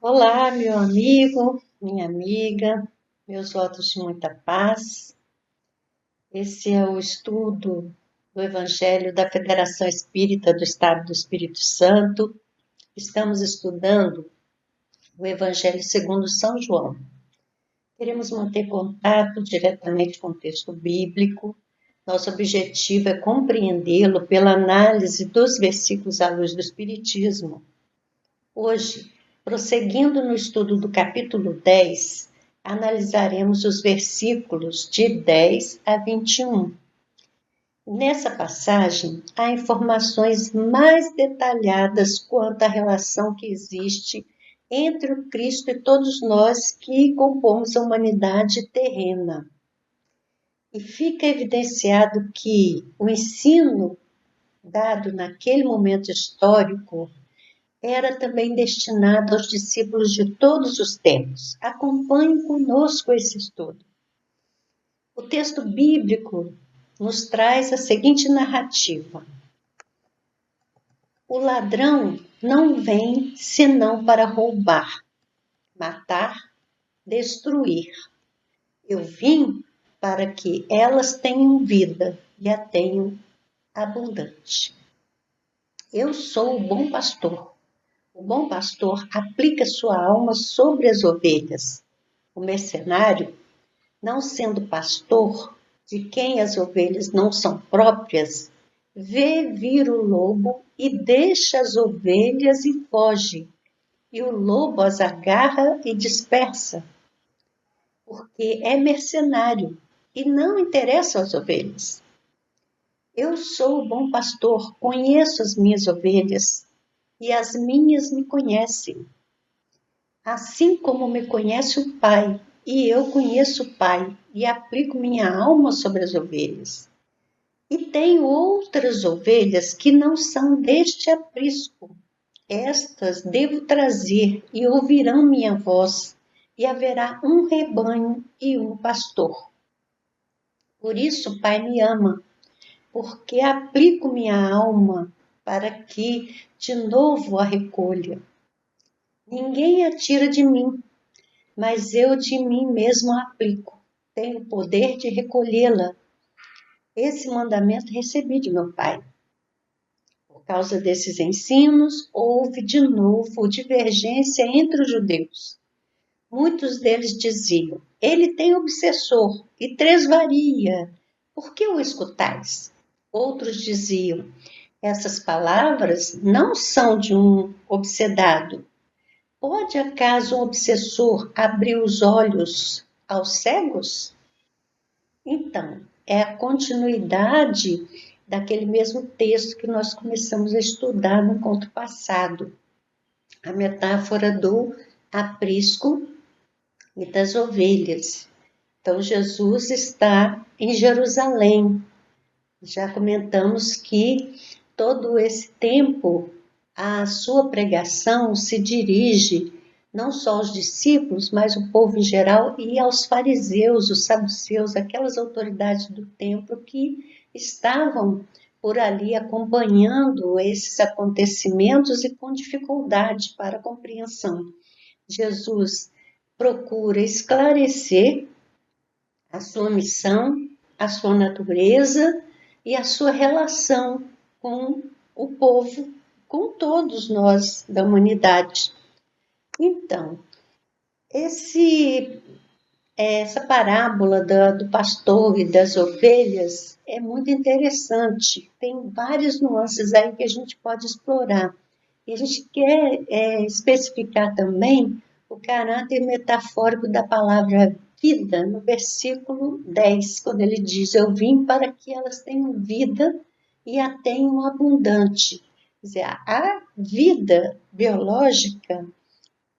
Olá, meu amigo, minha amiga, meus votos de muita paz. Esse é o estudo do Evangelho da Federação Espírita do Estado do Espírito Santo. Estamos estudando o Evangelho segundo São João. Queremos manter contato diretamente com o texto bíblico. Nosso objetivo é compreendê-lo pela análise dos versículos à luz do Espiritismo. Hoje, prosseguindo no estudo do capítulo 10, analisaremos os versículos de 10 a 21. Nessa passagem, há informações mais detalhadas quanto à relação que existe entre o Cristo e todos nós que compomos a humanidade terrena. E fica evidenciado que o ensino dado naquele momento histórico era também destinado aos discípulos de todos os tempos. Acompanhe conosco esse estudo. O texto bíblico nos traz a seguinte narrativa: o ladrão não vem senão para roubar, matar, destruir. Eu vim para que elas tenham vida e a tenham abundante. Eu sou o bom pastor. O bom pastor aplica sua alma sobre as ovelhas. O mercenário, não sendo pastor, de quem as ovelhas não são próprias, vê vir o lobo e deixa as ovelhas e foge, e o lobo as agarra e dispersa, porque é mercenário e não interessa às ovelhas. Eu sou o bom pastor, conheço as minhas ovelhas, e as minhas me conhecem. Assim como me conhece o Pai, e eu conheço o Pai, e aplico minha alma sobre as ovelhas. E tenho outras ovelhas que não são deste aprisco. Estas devo trazer, e ouvirão minha voz, e haverá um rebanho e um pastor. Por isso o Pai me ama, porque aplico minha alma para que de novo a recolha. Ninguém a tira de mim, mas eu de mim mesmo a aplico. Tenho o poder de recolhê-la. Esse mandamento recebi de meu Pai. Por causa desses ensinos, houve de novo divergência entre os judeus. Muitos deles diziam: ele tem obsessor e tresvaria. Por que o escutais? Outros diziam: essas palavras não são de um obsedado. Pode acaso um obsessor abrir os olhos aos cegos? Então, é a continuidade daquele mesmo texto que nós começamos a estudar no encontro passado. A metáfora do aprisco e das ovelhas. Então, Jesus está em Jerusalém. Já comentamos que todo esse tempo a sua pregação se dirige não só aos discípulos, mas o povo em geral e aos fariseus, os saduceus, aquelas autoridades do templo que estavam por ali acompanhando esses acontecimentos e com dificuldade para a compreensão. Jesus procura esclarecer a sua missão, a sua natureza e a sua relação com o povo, com todos nós da humanidade. Então, essa parábola do pastor e das ovelhas é muito interessante. Tem várias nuances aí que a gente pode explorar. E a gente quer especificar também o caráter metafórico da palavra vida no versículo 10, quando ele diz: eu vim para que elas tenham vida e a tenham abundante. Quer dizer, a vida biológica,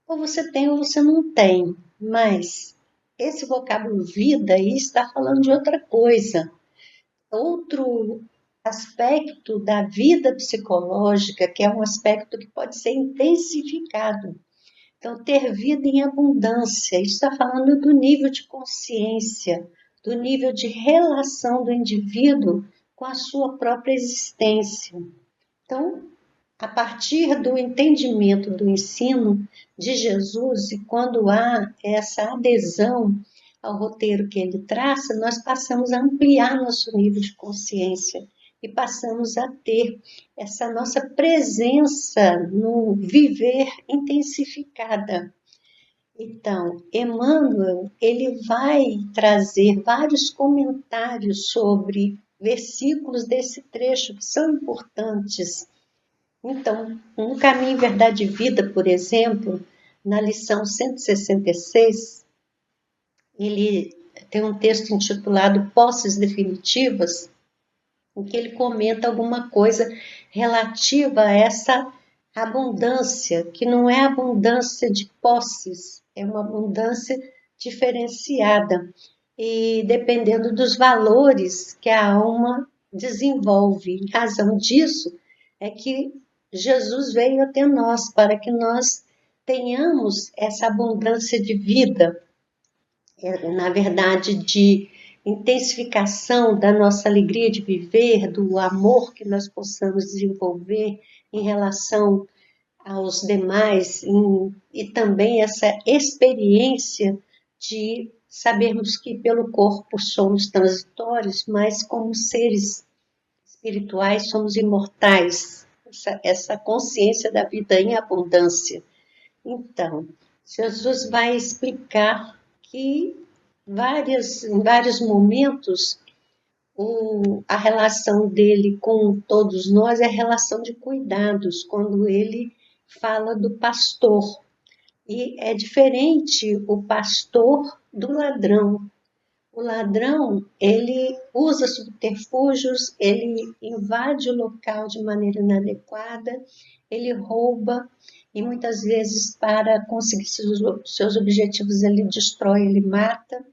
ou você tem ou você não tem, mas esse vocábulo vida aí está falando de outra coisa. Outro aspecto da vida psicológica, que é um aspecto que pode ser intensificado. Então, ter vida em abundância, isso está falando do nível de consciência, do nível de relação do indivíduo com a sua própria existência. Então, a partir do entendimento do ensino de Jesus, e quando há essa adesão ao roteiro que ele traça, nós passamos a ampliar nosso nível de consciência e passamos a ter essa nossa presença no viver intensificada. Então, Emmanuel, ele vai trazer vários comentários sobre versículos desse trecho que são importantes. Então, no Caminho, Verdade e Vida, por exemplo, na lição 166, ele tem um texto intitulado Posses Definitivas, em que ele comenta alguma coisa relativa a essa abundância, que não é abundância de posses, é uma abundância diferenciada, e dependendo dos valores que a alma desenvolve. Em razão disso, é que Jesus veio até nós, para que nós tenhamos essa abundância de vida, na verdade, de intensificação da nossa alegria de viver, do amor que nós possamos desenvolver em relação aos demais, e também essa experiência de sabermos que pelo corpo somos transitórios, mas como seres espirituais somos imortais, essa consciência da vida em abundância. Então, Jesus vai explicar que em vários momentos a relação dele com todos nós é a relação de cuidados, quando ele fala do pastor. E é diferente o pastor do ladrão. O ladrão, ele usa subterfúgios, ele invade o local de maneira inadequada, ele rouba, e muitas vezes, para conseguir seus objetivos, ele destrói, ele mata,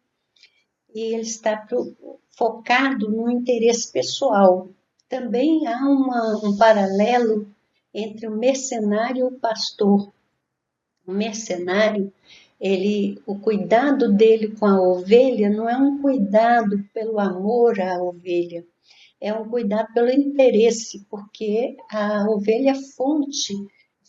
e ele está focado no interesse pessoal. Também há um paralelo entre o mercenário e o pastor. O mercenário, o cuidado dele com a ovelha não é um cuidado pelo amor à ovelha, é um cuidado pelo interesse, porque a ovelha é fonte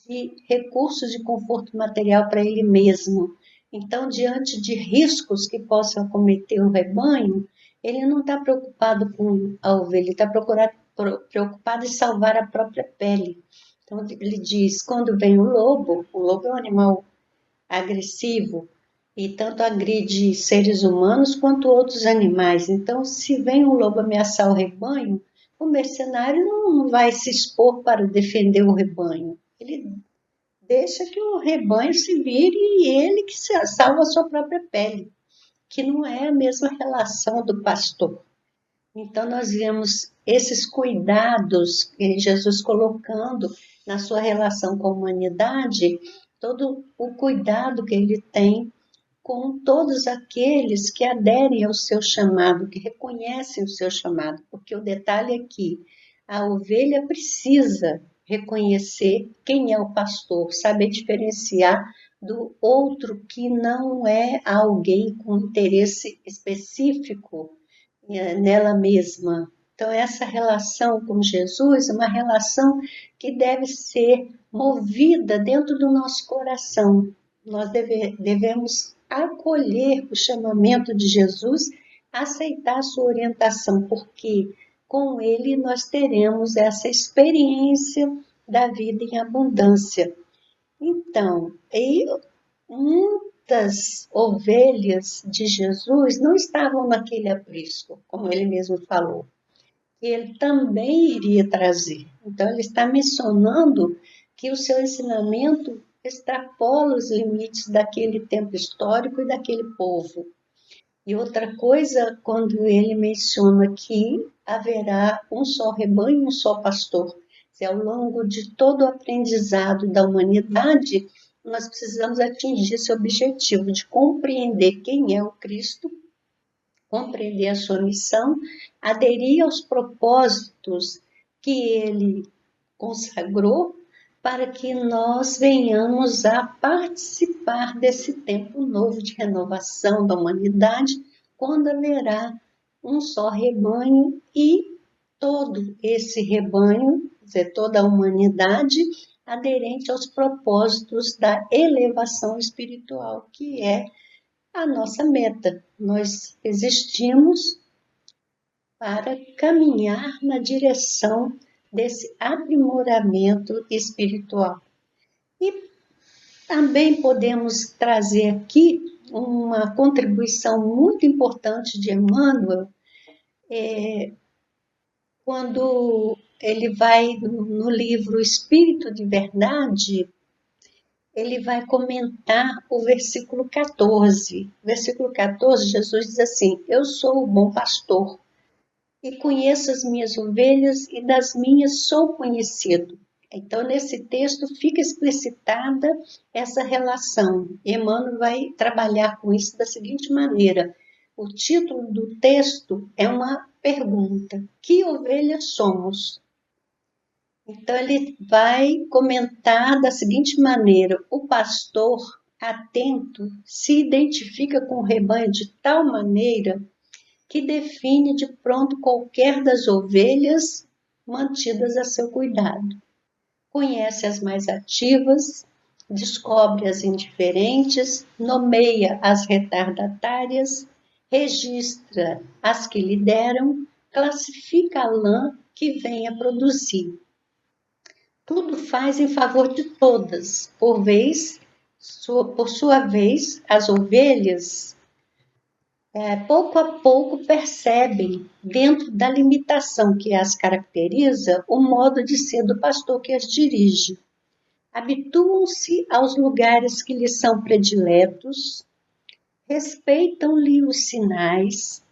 de recursos de conforto material para ele mesmo. Então, diante de riscos que possam acometer o rebanho, ele não está preocupado com a ovelha, ele está preocupado em salvar a própria pele. Então, ele diz, quando vem o lobo é um animal agressivo e tanto agride seres humanos quanto outros animais. Então, se vem um lobo ameaçar o rebanho, o mercenário não vai se expor para defender o rebanho. Ele deixa que o rebanho se vire e ele que salva a sua própria pele, que não é a mesma relação do pastor. Então, nós vemos esses cuidados que Jesus colocando na sua relação com a humanidade, todo o cuidado que ele tem com todos aqueles que aderem ao seu chamado, que reconhecem o seu chamado, porque o detalhe é que a ovelha precisa reconhecer quem é o pastor, saber diferenciar do outro que não é alguém com interesse específico nela mesma. Então, essa relação com Jesus é uma relação que deve ser movida dentro do nosso coração. Nós devemos acolher o chamamento de Jesus, aceitar a sua orientação, porque com ele nós teremos essa experiência da vida em abundância. Então, muitas ovelhas de Jesus não estavam naquele aprisco, como ele mesmo falou, que ele também iria trazer. Então, ele está mencionando que o seu ensinamento extrapola os limites daquele tempo histórico e daquele povo. E outra coisa, quando ele menciona que haverá um só rebanho, um só pastor, se ao longo de todo o aprendizado da humanidade, nós precisamos atingir esse objetivo de compreender quem é o Cristo, compreender a sua missão, aderir aos propósitos que ele consagrou, para que nós venhamos a participar desse tempo novo de renovação da humanidade, quando haverá um só rebanho e todo esse rebanho dizer, toda a humanidade aderente aos propósitos da elevação espiritual, que é a nossa meta. Nós existimos para caminhar na direção desse aprimoramento espiritual. E também podemos trazer aqui uma contribuição muito importante de Emmanuel, quando ele vai no livro Espírito de Verdade, ele vai comentar o versículo 14. Versículo 14, Jesus diz assim: eu sou o bom pastor e conheço as minhas ovelhas e das minhas sou conhecido. Então, nesse texto fica explicitada essa relação. Emmanuel vai trabalhar com isso da seguinte maneira: o título do texto é uma pergunta: que ovelhas somos? Então, ele vai comentar da seguinte maneira: o pastor atento se identifica com o rebanho de tal maneira que define de pronto qualquer das ovelhas mantidas a seu cuidado. Conhece as mais ativas, descobre as indiferentes, nomeia as retardatárias, registra as que lideram, classifica a lã que vem a produzir. Tudo faz em favor de todas, por sua vez, as ovelhas pouco a pouco percebem, dentro da limitação que as caracteriza, o modo de ser do pastor que as dirige. Habituam-se aos lugares que lhes são prediletos, respeitam-lhe os sinais,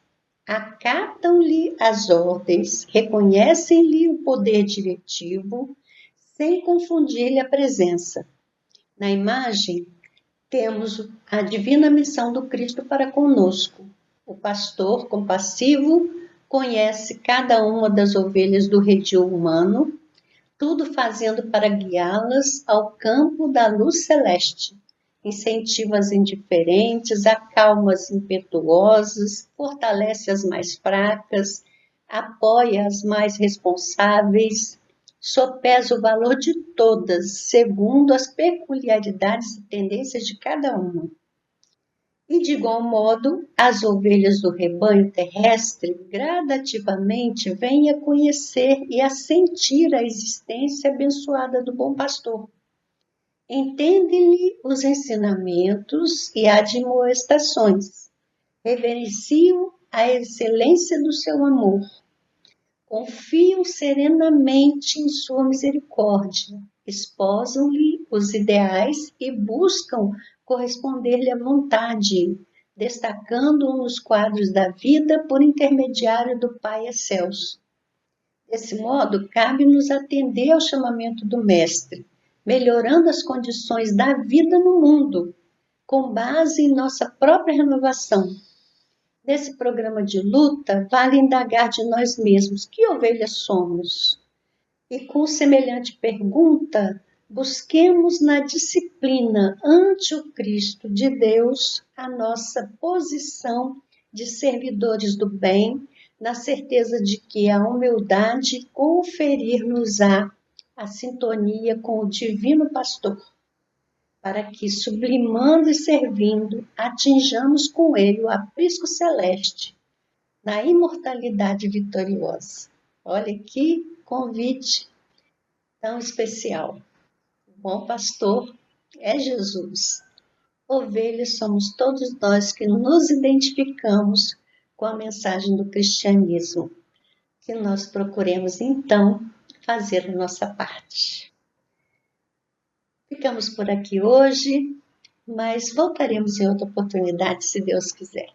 acatam-lhe as ordens, reconhecem-lhe o poder diretivo, sem confundir-lhe a presença. Na imagem, temos a divina missão do Cristo para conosco. O pastor compassivo conhece cada uma das ovelhas do redil humano, tudo fazendo para guiá-las ao campo da luz celeste. Incentiva as indiferentes, acalma as impetuosas, fortalece as mais fracas, apoia as mais responsáveis, sopesa o valor de todas, segundo as peculiaridades e tendências de cada uma. E, de igual modo, as ovelhas do rebanho terrestre gradativamente vêm a conhecer e a sentir a existência abençoada do bom pastor. Entendem-lhe os ensinamentos e admoestações, reverenciam a excelência do seu amor, confiam serenamente em sua misericórdia, esposam-lhe os ideais e buscam corresponder-lhe à vontade, destacando-o nos quadros da vida por intermediário do Pai excelso. Desse modo, cabe-nos atender ao chamamento do Mestre, melhorando as condições da vida no mundo, com base em nossa própria renovação. Nesse programa de luta, vale indagar de nós mesmos: que ovelhas somos? E com semelhante pergunta, busquemos na disciplina ante o Cristo de Deus a nossa posição de servidores do bem, na certeza de que a humildade conferir-nos-á a sintonia com o Divino Pastor, para que, sublimando e servindo, atinjamos com ele o aprisco celeste, na imortalidade vitoriosa. Olha que convite tão especial. O bom pastor é Jesus. Ovelhas somos todos nós que nos identificamos com a mensagem do cristianismo. Que nós procuremos, então, fazer a nossa parte. Ficamos por aqui hoje, mas voltaremos em outra oportunidade, se Deus quiser.